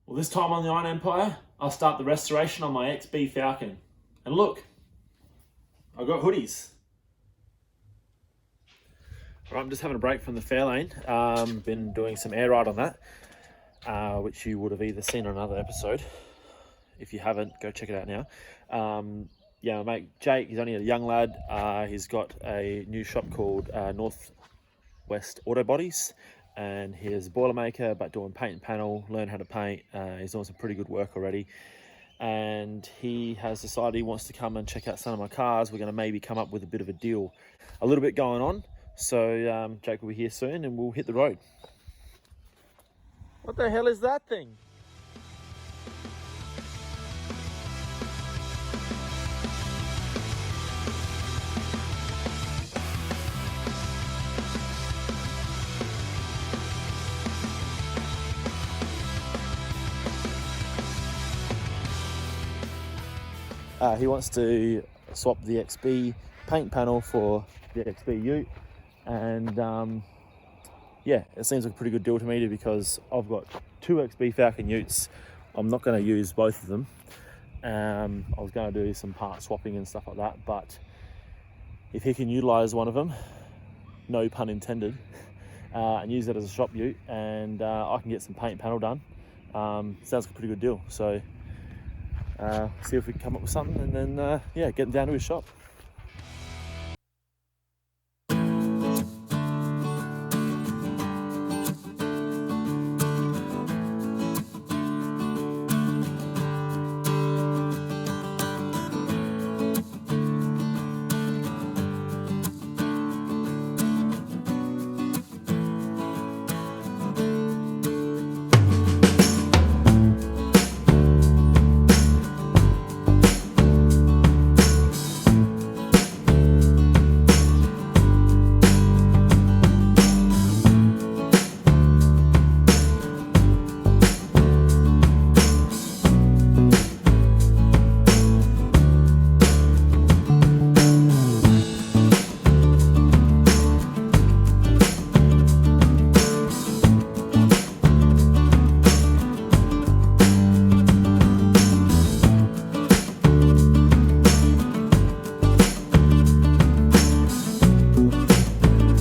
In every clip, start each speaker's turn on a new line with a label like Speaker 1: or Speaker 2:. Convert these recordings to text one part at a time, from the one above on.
Speaker 1: Well, this time on the Iron Empire, I'll start the restoration on my XB Falcon. And look, I've got hoodies. All right, I'm just having a break from the Fairlane. Been doing some air ride on that, which you would have either seen on another episode. If you haven't, go check it out now. Yeah, my mate Jake, he's only a young lad. He's got a new shop called Northwest Autobodies, and he's a boilermaker, but doing paint and panel, learn how to paint. He's doing some pretty good work already. And he has decided he wants to come and check out some of my cars. We're going to maybe come up with a bit of a deal, a little bit going on. So Jake will be here soon and we'll hit the road. What the hell is that thing? He wants to swap the XB paint panel for the XB Ute, and yeah, it seems like a pretty good deal to me because I've got two XB Falcon Utes. I'm not going to use both of them. I was going to do some part swapping and stuff like that, but if he can utilise one of them, no pun intended, and use it as a shop Ute, and I can get some paint and panel done, sounds like a pretty good deal. So see if we can come up with something, and then yeah, get them down to his shop.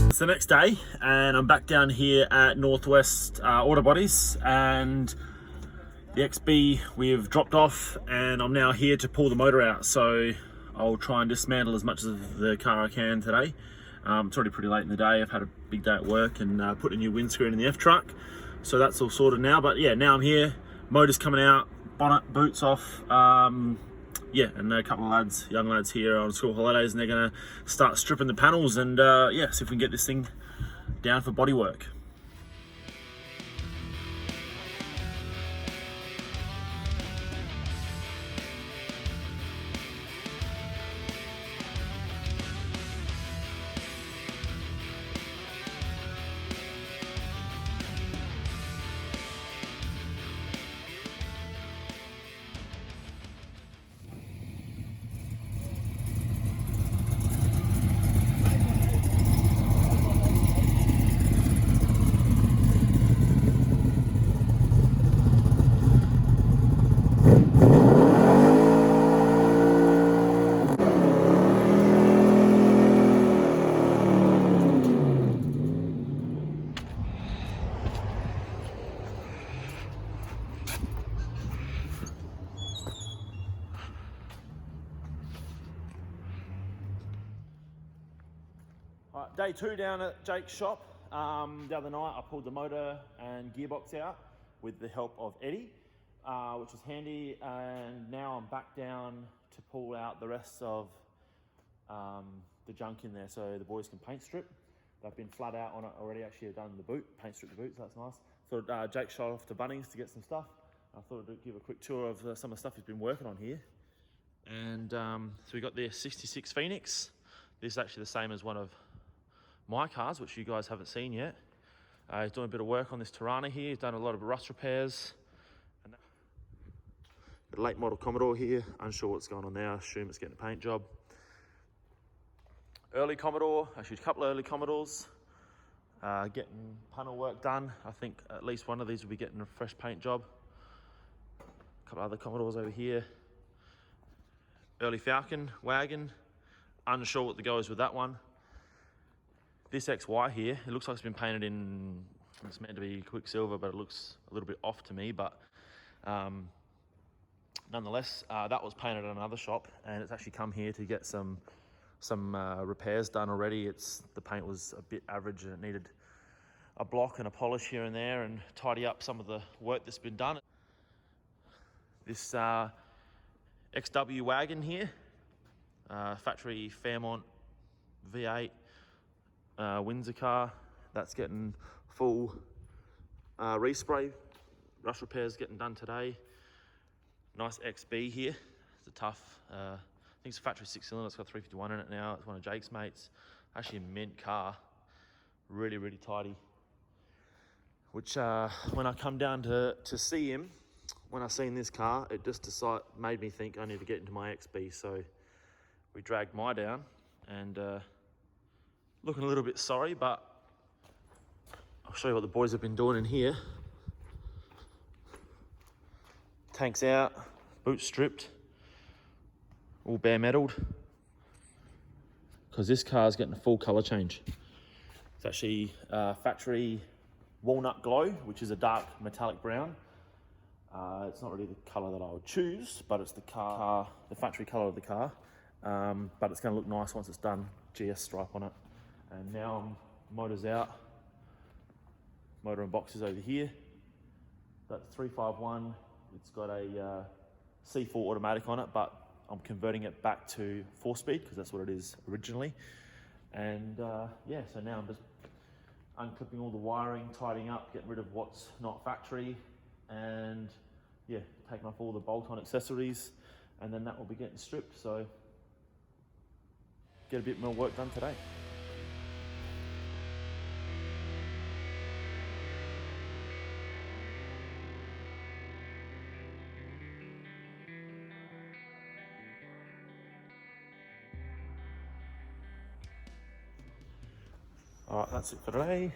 Speaker 1: It's the next day and I'm back down here at Northwest Autobodies, and the XB we've dropped off, and I'm now here to pull the motor out. So I'll try and dismantle as much of the car I can today. It's already pretty late in the day. I've had a big day at work and put a new windscreen in the F truck, so that's all sorted now. But yeah, now I'm here, motor's coming out, bonnet, boots off. Yeah, and a couple of lads, young lads here on school holidays, and they're going to start stripping the panels and yeah, see if we can get this thing down for bodywork. Day two down at Jake's shop. The other night I pulled the motor and gearbox out with the help of Eddie, which was handy, and now I'm back down to pull out the rest of the junk in there so the boys can paint strip. They've been flat out on it already. Actually, I've done the boot, paint strip the boot, so that's nice. Thought Jake shot off to Bunnings to get some stuff. I thought I'd give a quick tour of some of the stuff he's been working on here. And so we got the 66 Phoenix. This is actually the same as one of my cars, which you guys haven't seen yet. He's doing a bit of work on this Tirana here. He's done a lot of rust repairs. Got a late model Commodore here. Unsure what's going on there. I assume it's getting a paint job. Early Commodore, actually a couple of early Commodores. Getting panel work done. I think at least one of these will be getting a fresh paint job. A couple other Commodores over here. Early Falcon wagon. Unsure what the go is with that one. This XY here, it looks like it's been painted in, it's meant to be Quicksilver, but it looks a little bit off to me. But nonetheless, that was painted at another shop, and it's actually come here to get some repairs done already. The paint was a bit average and it needed a block and a polish here and there and tidy up some of the work that's been done. This XW wagon here, factory Fairmont V8 Windsor car, that's getting full respray. Rust repairs getting done today. Nice XB here. It's a tough, I think it's a factory 6-cylinder. It's got 351 in it now. It's one of Jake's mates. Actually a mint car. Really, really tidy. Which when I come down to see him, when I seen this car, it just made me think I need to get into my XB. So we dragged my down and looking a little bit sorry, but I'll show you what the boys have been doing in here. Tanks out, boots stripped, all bare metalled, because this car's getting a full colour change. It's actually factory walnut glow, which is a dark metallic brown. It's not really the colour that I would choose, but it's the factory colour of the car. But it's going to look nice once it's done. GS stripe on it. And now motor's out. Motor and boxes over here. That's 351. It's got a C4 automatic on it, but I'm converting it back to 4-speed because that's what it is originally. And yeah, so now I'm just unclipping all the wiring, tidying up, getting rid of what's not factory, and yeah, taking off all the bolt-on accessories, and then that will be getting stripped. So get a bit more work done today. Alright, that's it for today.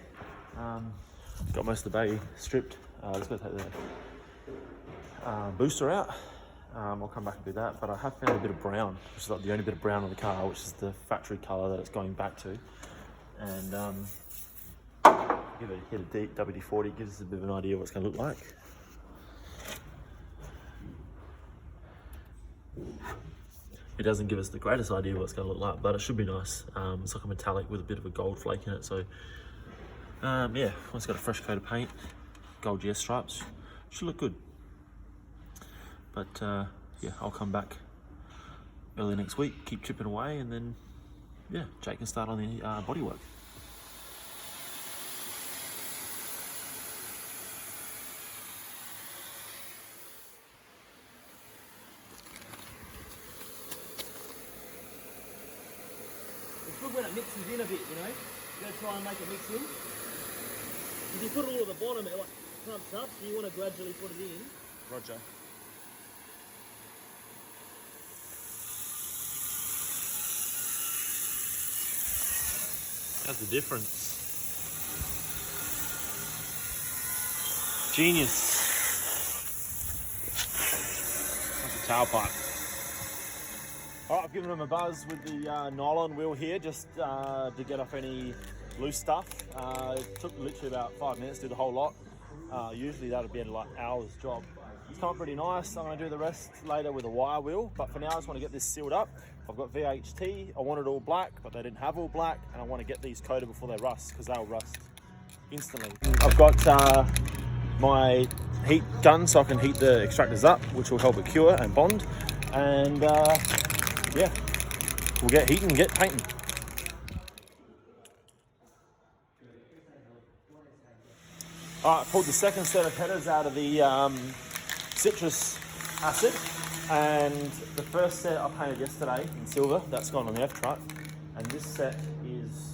Speaker 1: Got most of the bay stripped. Let's go take the booster out. I'll come back and do that, but I have found a bit of brown, which is like the only bit of brown on the car, which is the factory colour that it's going back to. And give it a hit of deep WD-40, gives us a bit of an idea what it's going to look like. It doesn't give us the greatest idea what it's going to look like, but it should be nice. It's like a metallic with a bit of a gold flake in it. So yeah, once it's got a fresh coat of paint, gold GS stripes, should look good. But yeah, I'll come back early next week, keep chipping away, and then yeah, Jake can start on the bodywork.
Speaker 2: It's good when it mixes in a bit, you know. You gotta try and make it mix in. If you put it all at the bottom, it like clumps up, so you want to gradually put it in.
Speaker 1: Roger. That's the difference. Genius. That's a tailpipe. Alright, I've given them a buzz with the nylon wheel here just to get off any loose stuff. It took literally about 5 minutes to do the whole lot. Usually that would be like hours job. It's come up pretty nice. I'm going to do the rest later with a wire wheel, but for now I just want to get this sealed up. I've got VHT. I wanted all black, but they didn't have all black, and I want to get these coated before they rust, because they'll rust instantly. I've got my heat gun so I can heat the extractors up, which will help it cure and bond. And yeah, we'll get heating and get painting. Alright, pulled the second set of headers out of the citrus acid, and the first set I painted yesterday in silver, that's gone on the F-truck, and this set is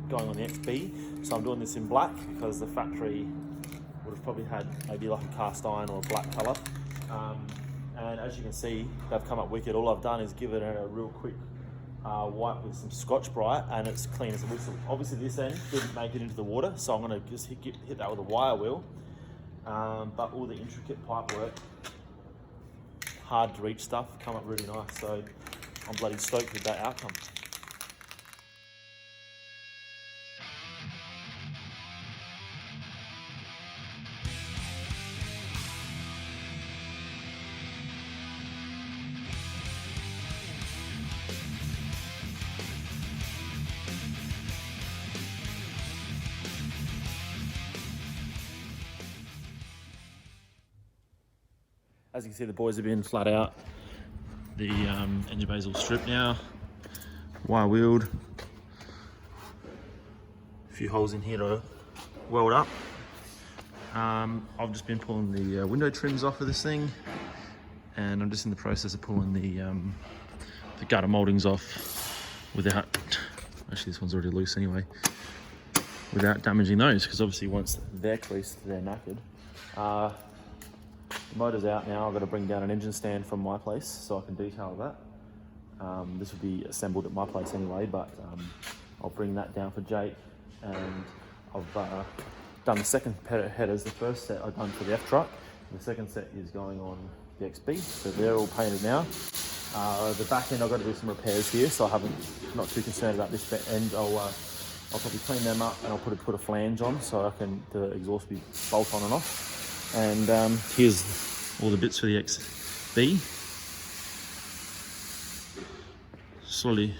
Speaker 1: going on the XB, so I'm doing this in black because the factory would have probably had maybe like a cast iron or a black colour, and as you can see, they've come up wicked. All I've done is give it a real quick wipe with some Scotch-Brite, and it's clean as a whistle. Obviously this end didn't make it into the water, so I'm going to just hit that with a wire wheel, but all the intricate pipe work hard to reach stuff come up really nice. So I'm bloody stoked with that outcome. As you can see, the boys have been flat out. The engine bay's all stripped now, wire wheeled. A few holes in here to weld up. I've just been pulling the window trims off of this thing, and I'm just in the process of pulling the gutter mouldings off without, actually this one's already loose anyway, without damaging those, because obviously once they're creased, they're knackered. The motor's out now. I've got to bring down an engine stand from my place so I can detail that. This will be assembled at my place anyway, but I'll bring that down for Jake. And I've done the second headers. The first set I've done for the F-truck. The second set is going on the XB, so they're all painted now. The back end I've got to do some repairs here, so not too concerned about this end. I'll probably clean them up and I'll put a flange on so the exhaust will be bolt on and off. And here's all the bits for the XB. Slowly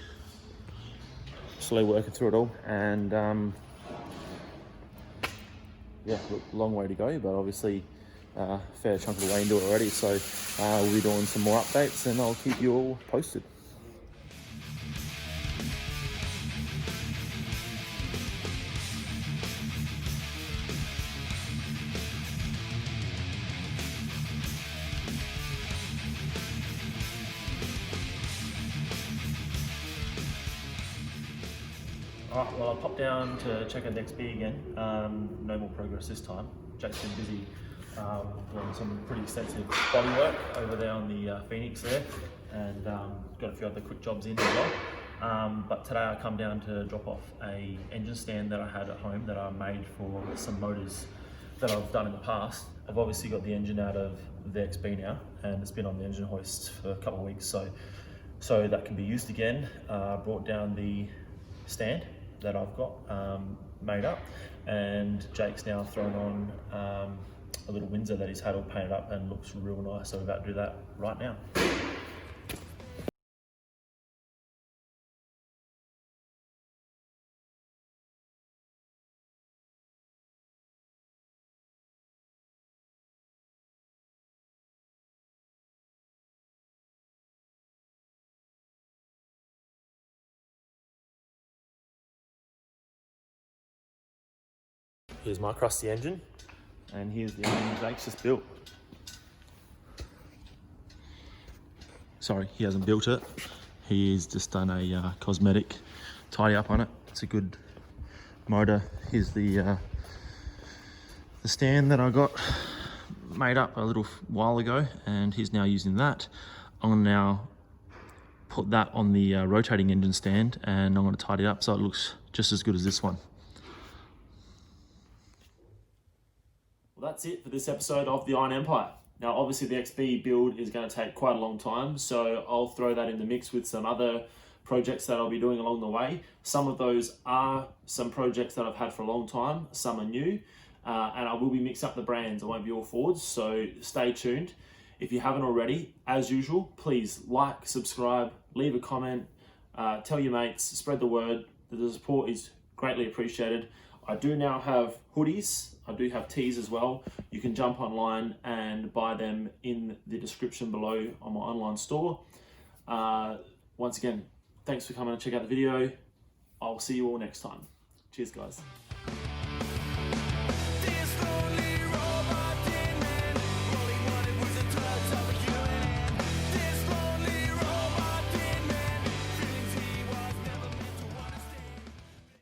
Speaker 1: working through it all, and yeah, long way to go, but obviously fair chunk of the way into it already. So we'll be doing some more updates, and I'll keep you all posted. Alright, well, I popped down to check out the XB again. No more progress this time. Jake's been busy doing some pretty extensive body work over there on the Phoenix there, and got a few other quick jobs in as well. But today I come down to drop off a engine stand that I had at home that I made for some motors that I've done in the past. I've obviously got the engine out of the XB now, and it's been on the engine hoist for a couple of weeks, so that can be used again. Brought down the stand that I've got made up, and Jake's now thrown on a little Windsor that he's had all painted up and looks real nice, so we're about to do that right now. Here's my crusty engine, and here's the engine Jake's just built. Sorry, he hasn't built it. He's just done a cosmetic tidy up on it. It's a good motor. Here's the stand that I got made up a little while ago, and he's now using that. I'm gonna now put that on the rotating engine stand, and I'm gonna tidy it up so it looks just as good as this one. Well, that's it for this episode of the Iron Empire. Now, obviously the XB build is going to take quite a long time, so I'll throw that in the mix with some other projects that I'll be doing along the way. Some of those are some projects that I've had for a long time, some are new, and I will be mixing up the brands. I won't be all Fords, so stay tuned. If you haven't already, as usual, please like, subscribe, leave a comment, tell your mates, spread the word. The support is greatly appreciated. I do now have hoodies. I do have tees as well. You can jump online and buy them in the description below on my online store. Once again, thanks for coming and check out the video. I'll see you all next time. Cheers, guys.